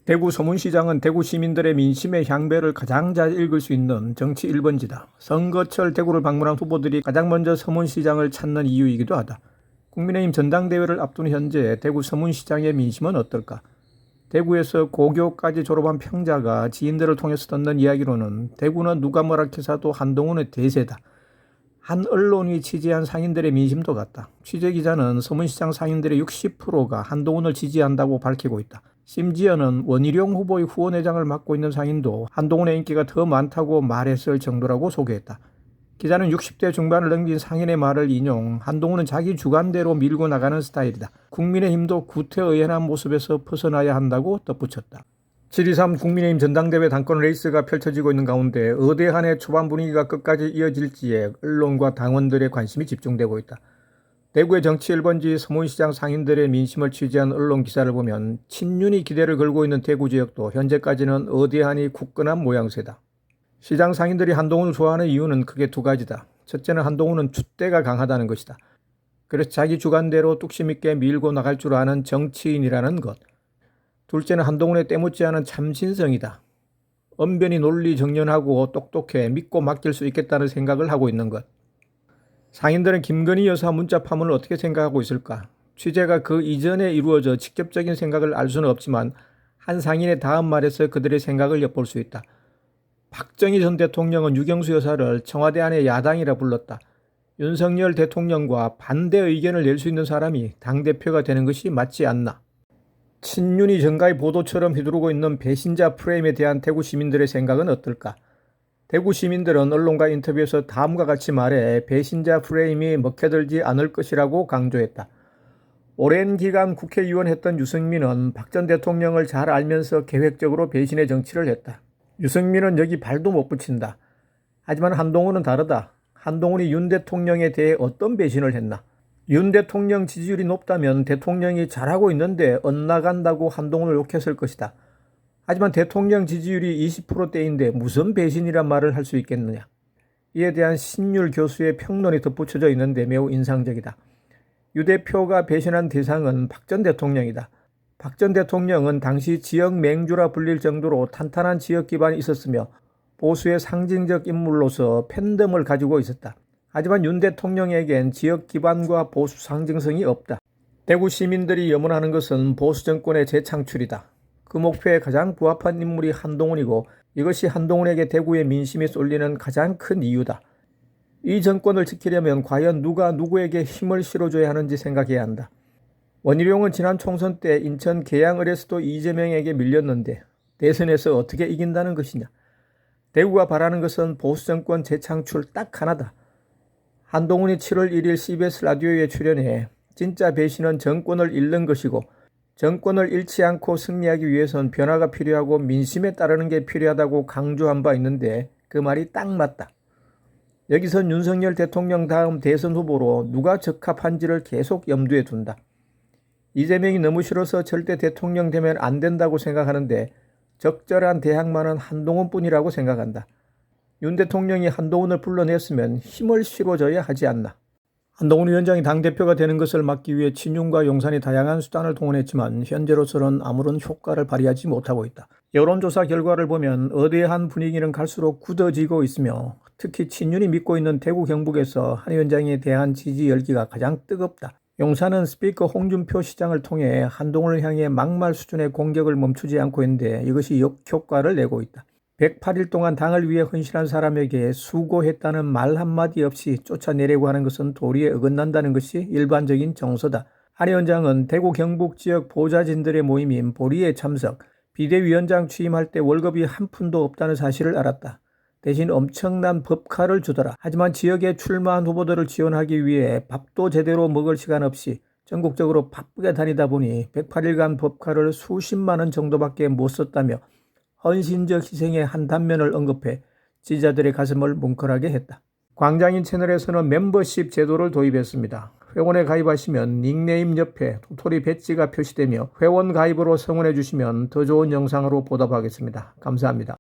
대구 서문시장은 대구 시민들의 민심의 향배를 가장 잘 읽을 수 있는 정치 1번지다. 선거철 대구를 방문한 후보들이 가장 먼저 서문시장을 찾는 이유이기도 하다. 국민의힘 전당대회를 앞둔 현재 대구 서문시장의 민심은 어떨까? 대구에서 고교까지 졸업한 평자가 지인들을 통해서 듣는 이야기로는 대구는 누가 뭐라 해서도 한동훈의 대세다. 한 언론이 취재한 상인들의 민심도 같다. 취재기자는 서문시장 상인들의 60%가 한동훈을 지지한다고 밝히고 있다. 심지어는 원희룡 후보의 후원회장을 맡고 있는 상인도 한동훈의 인기가 더 많다고 말했을 정도라고 소개했다. 기자는 60대 중반을 넘긴 상인의 말을 인용, 한동훈은 자기 주관대로 밀고 나가는 스타일이다. 국민의힘도 구태의연한 모습에서 벗어나야 한다고 덧붙였다. 7.23 국민의힘 전당대회 당권 레이스가 펼쳐지고 있는 가운데 어대한의 초반 분위기가 끝까지 이어질지에 언론과 당원들의 관심이 집중되고 있다. 대구의 정치 1번지 서문시장 상인들의 민심을 취재한 언론 기사를 보면 친윤이 기대를 걸고 있는 대구 지역도 현재까지는 어대한이 굳건한 모양새다. 시장 상인들이 한동훈을 좋아하는 이유는 크게 두 가지다. 첫째는 한동훈은 줏대가 강하다는 것이다. 그래서 자기 주관대로 뚝심 있게 밀고 나갈 줄 아는 정치인이라는 것. 둘째는 한동훈의 때묻지 않은 참신성이다. 언변이 논리 정연하고 똑똑해 믿고 맡길 수 있겠다는 생각을 하고 있는 것. 상인들은 김건희 여사 문자 파문을 어떻게 생각하고 있을까? 취재가 그 이전에 이루어져 직접적인 생각을 알 수는 없지만 한 상인의 다음 말에서 그들의 생각을 엿볼 수 있다. 박정희 전 대통령은 유경수 여사를 청와대 안의 야당이라 불렀다. 윤석열 대통령과 반대 의견을 낼 수 있는 사람이 당대표가 되는 것이 맞지 않나. 친윤이 정가의 보도처럼 휘두르고 있는 배신자 프레임에 대한 대구 시민들의 생각은 어떨까? 대구 시민들은 언론과 인터뷰에서 다음과 같이 말해 배신자 프레임이 먹혀들지 않을 것이라고 강조했다. 오랜 기간 국회의원 했던 유승민은 박 전 대통령을 잘 알면서 계획적으로 배신의 정치를 했다. 유승민은 여기 발도 못 붙인다. 하지만 한동훈은 다르다. 한동훈이 윤 대통령에 대해 어떤 배신을 했나? 윤 대통령 지지율이 높다면 대통령이 잘하고 있는데 엇나간다고 한동훈을 욕했을 것이다. 하지만 대통령 지지율이 20%대인데 무슨 배신이란 말을 할 수 있겠느냐. 이에 대한 신율 교수의 평론이 덧붙여져 있는데 매우 인상적이다. 유 대표가 배신한 대상은 박 전 대통령이다. 박 전 대통령은 당시 지역 맹주라 불릴 정도로 탄탄한 지역 기반이 있었으며 보수의 상징적 인물로서 팬덤을 가지고 있었다. 하지만 윤 대통령에겐 지역 기반과 보수 상징성이 없다. 대구 시민들이 염원하는 것은 보수 정권의 재창출이다. 그 목표에 가장 부합한 인물이 한동훈이고 이것이 한동훈에게 대구의 민심이 쏠리는 가장 큰 이유다. 이 정권을 지키려면 과연 누가 누구에게 힘을 실어줘야 하는지 생각해야 한다. 원희룡은 지난 총선 때 인천 계양을에서도 이재명에게 밀렸는데 대선에서 어떻게 이긴다는 것이냐. 대구가 바라는 것은 보수 정권 재창출 딱 하나다. 한동훈이 7월 1일 CBS 라디오에 출연해 진짜 배신은 정권을 잃는 것이고 정권을 잃지 않고 승리하기 위해선 변화가 필요하고 민심에 따르는 게 필요하다고 강조한 바 있는데 그 말이 딱 맞다. 여기선 윤석열 대통령 다음 대선 후보로 누가 적합한지를 계속 염두에 둔다. 이재명이 너무 싫어서 절대 대통령 되면 안 된다고 생각하는데 적절한 대항마는 한동훈뿐이라고 생각한다. 윤 대통령이 한동훈을 불러냈으면 힘을 실어줘야 하지 않나. 한동훈 위원장이 당대표가 되는 것을 막기 위해 친윤과 용산이 다양한 수단을 동원했지만 현재로서는 아무런 효과를 발휘하지 못하고 있다. 여론조사 결과를 보면 어대한 분위기는 갈수록 굳어지고 있으며 특히 친윤이 믿고 있는 대구 경북에서 한 위원장에 대한 지지 열기가 가장 뜨겁다. 용산은 스피커 홍준표 시장을 통해 한동훈을 향해 막말 수준의 공격을 멈추지 않고 있는데 이것이 역효과를 내고 있다. 108일 동안 당을 위해 헌신한 사람에게 수고했다는 말 한마디 없이 쫓아내려고 하는 것은 도리에 어긋난다는 것이 일반적인 정서다. 한 위원장은 대구 경북 지역 보좌진들의 모임인 보리에 참석, 비대위원장 취임할 때 월급이 한 푼도 없다는 사실을 알았다. 대신 엄청난 법카를 주더라. 하지만 지역에 출마한 후보들을 지원하기 위해 밥도 제대로 먹을 시간 없이 전국적으로 바쁘게 다니다 보니 108일간 법카를 수십만 원 정도밖에 못 썼다며 헌신적 희생의 한 단면을 언급해 지지자들의 가슴을 뭉클하게 했다. 광장인 채널에서는 멤버십 제도를 도입했습니다. 회원에 가입하시면 닉네임 옆에 도토리 배지가 표시되며 회원 가입으로 성원해 주시면 더 좋은 영상으로 보답하겠습니다. 감사합니다.